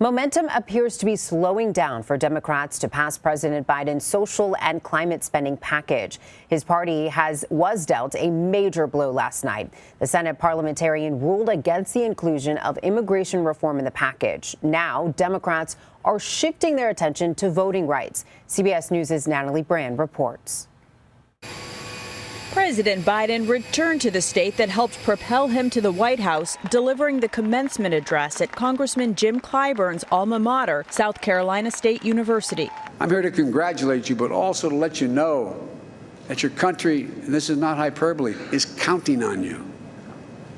Momentum appears to be slowing down for Democrats to pass President Biden's social and climate spending package. His party was dealt a major blow last night. The Senate parliamentarian ruled against the inclusion of immigration reform in the package. Now, Democrats are shifting their attention to voting rights. CBS News' Natalie Brand reports. President Biden returned to the state that helped propel him to the White House, delivering the commencement address at Congressman Jim Clyburn's alma mater, South Carolina State University. I'm here to congratulate you, but also to let you know that your country, and this is not hyperbole, is counting on you.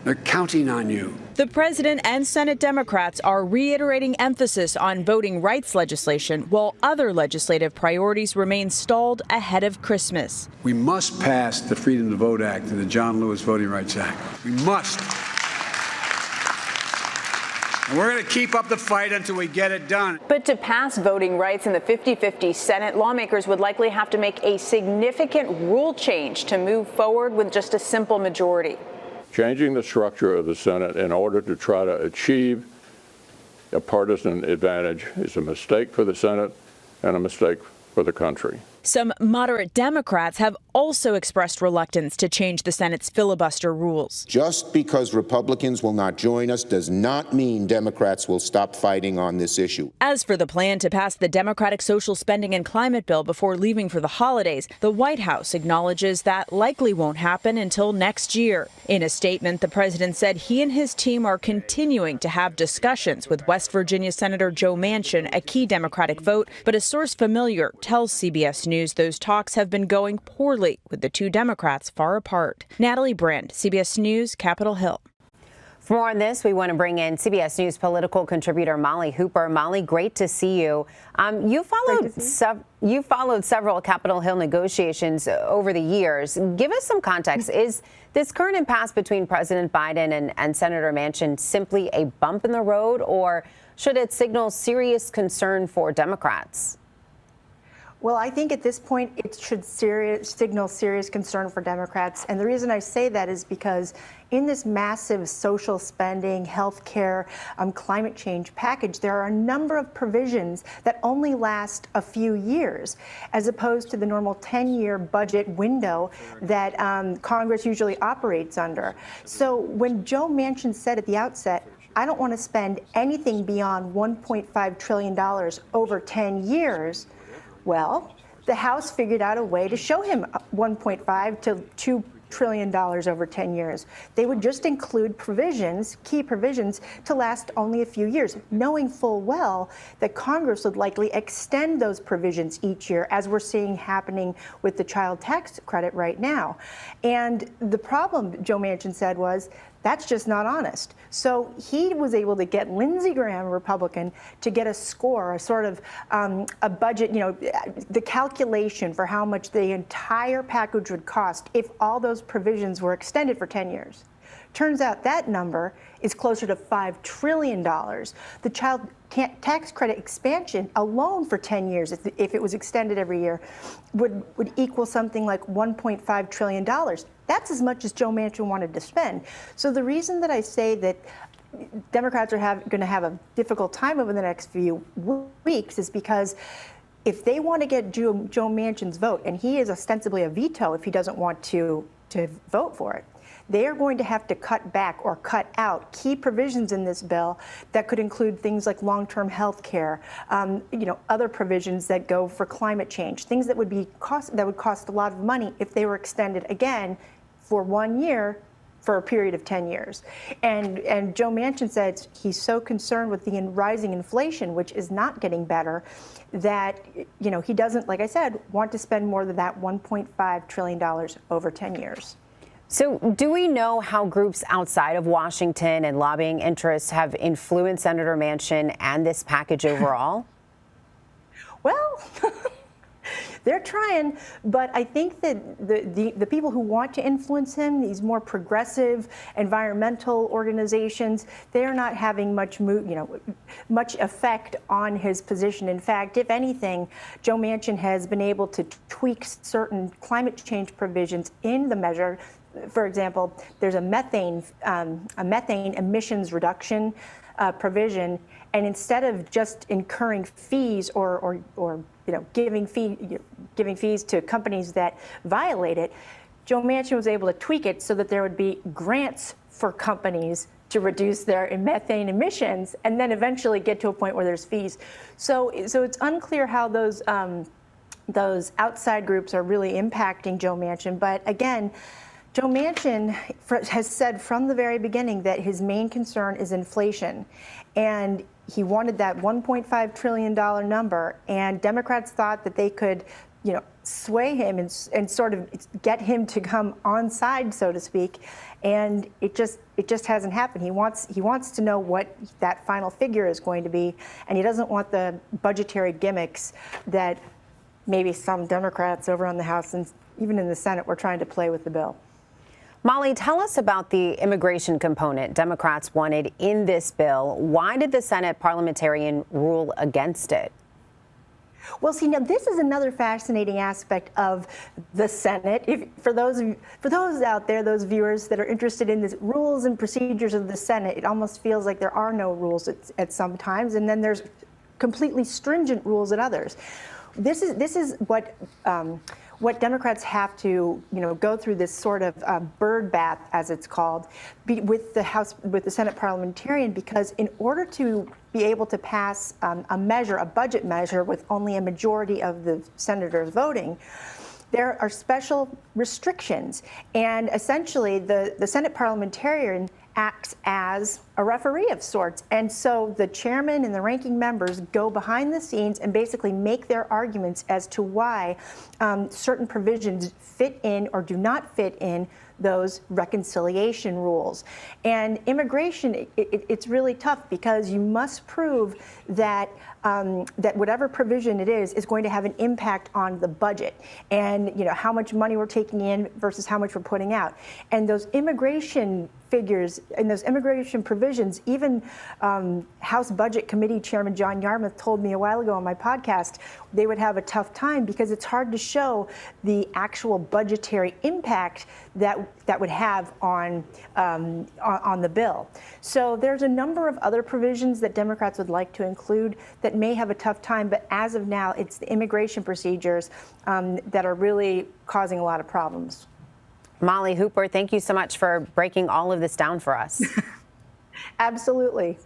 They're counting on you. The president and Senate Democrats are reiterating emphasis on voting rights legislation, while other legislative priorities remain stalled ahead of Christmas. We must pass the Freedom to Vote Act and the John Lewis Voting Rights Act. We must. And we're going to keep up the fight until we get it done. But to pass voting rights in the 50-50 Senate, lawmakers would likely have to make a significant rule change to move forward with just a simple majority. Changing the structure of the Senate in order to try to achieve a partisan advantage is a mistake for the Senate and a mistake for the country. Some moderate Democrats have also expressed reluctance to change the Senate's filibuster rules. Just because Republicans will not join us does not mean Democrats will stop fighting on this issue. As for the plan to pass the Democratic social spending and climate bill before leaving for the holidays, the White House acknowledges that likely won't happen until next year. In a statement, the president said he and his team are continuing to have discussions with West Virginia Senator Joe Manchin, a key Democratic vote, but a source familiar tells CBS News those talks have been going poorly, with the two Democrats far apart. Natalie Brand, CBS News, Capitol Hill. For more on this, we want to bring in CBS News political contributor Molly Hooper. Molly, great to see you. You followed several Capitol Hill negotiations over the years. Give us some context. Is this current impasse between President Biden and Senator Manchin simply a bump in the road, or should it signal serious concern for Democrats? Well, I think at this point it should signal serious concern for Democrats. And the reason I say that is because in this massive social spending, health care, climate change package, there are a number of provisions that only last a few years, as opposed to the normal 10-year budget window that Congress usually operates under. So when Joe Manchin said at the outset, I don't want to spend anything beyond $1.5 trillion over 10 years, well, the House figured out a way to show him $1.5 to $2 trillion over 10 years. They would just include provisions, key provisions, to last only a few years, knowing full well that Congress would likely extend those provisions each year, as we're seeing happening with the child tax credit right now. And the problem, Joe Manchin said, was that's just not honest. So he was able to get Lindsey Graham, a Republican, to get a score, a sort of a budget, the calculation for how much the entire package would cost if all those provisions were extended for 10 years. Turns out that number is closer to $5 trillion. The child tax credit expansion alone for 10 years, if it was extended every year, would equal something like $1.5 trillion. That's as much as Joe Manchin wanted to spend. So the reason that I say that Democrats are going to have a difficult time over the next few weeks is because if they want to get Joe Manchin's vote, and he is ostensibly a veto if he doesn't want to vote for it, they are going to have to cut back or cut out key provisions in this bill that could include things like long-term health care, other provisions that go for climate change, things that would cost a lot of money if they were extended again for 1 year for a period of 10 years. And Joe Manchin said he's so concerned with the rising inflation, which is not getting better, that he doesn't, like I said, want to spend more than that $1.5 trillion over 10 years. So do we know how groups outside of Washington and lobbying interests have influenced Senator Manchin and this package overall? Well, they're trying, but I think that the people who want to influence him, these more progressive environmental organizations, they are not having much effect on his position. In fact, if anything, Joe Manchin has been able to tweak certain climate change provisions in the measure. For example, there's a methane emissions reduction provision, and instead of just incurring fees or giving fees to companies that violate it, Joe Manchin was able to tweak it so that there would be grants for companies to reduce their methane emissions, and then eventually get to a point where there's fees. So it's unclear how those outside groups are really impacting Joe Manchin. But again, Joe Manchin has said from the very beginning that his main concern is inflation, and he wanted that $1.5 trillion number. And Democrats thought that they could, sway him and sort of get him to come on side, so to speak. And it just hasn't happened. He wants to know what that final figure is going to be, and he doesn't want the budgetary gimmicks that maybe some Democrats over on the House and even in the Senate were trying to play with the bill. Molly, tell us about the immigration component Democrats wanted in this bill. Why did the Senate parliamentarian rule against it? Well, see, now this is another fascinating aspect of the Senate. For those out there, those viewers that are interested in the rules and procedures of the Senate, it almost feels like there are no rules at some times, and then there's completely stringent rules at others. This is what Democrats have to, go through this sort of bird bath, as it's called, with the Senate parliamentarian, because in order to be able to pass a budget measure with only a majority of the senators voting, there are special restrictions. And essentially, the Senate parliamentarian acts as a referee of sorts. And so the chairman and the ranking members go behind the scenes and basically make their arguments as to why certain provisions fit in or do not fit in those reconciliation rules. And immigration, it's really tough because you must prove that that whatever provision it is going to have an impact on the budget, and how much money we're taking in versus how much we're putting out. And those immigration figures and those immigration provisions, even House Budget Committee Chairman John Yarmuth told me a while ago on my podcast, they would have a tough time because it's hard to show the actual budgetary impact that would have on the bill. So there's a number of other provisions that Democrats would like to include that may have a tough time, but as of now, it's the immigration procedures that are really causing a lot of problems. Molly Hooper, thank you so much for breaking all of this down for us. Absolutely.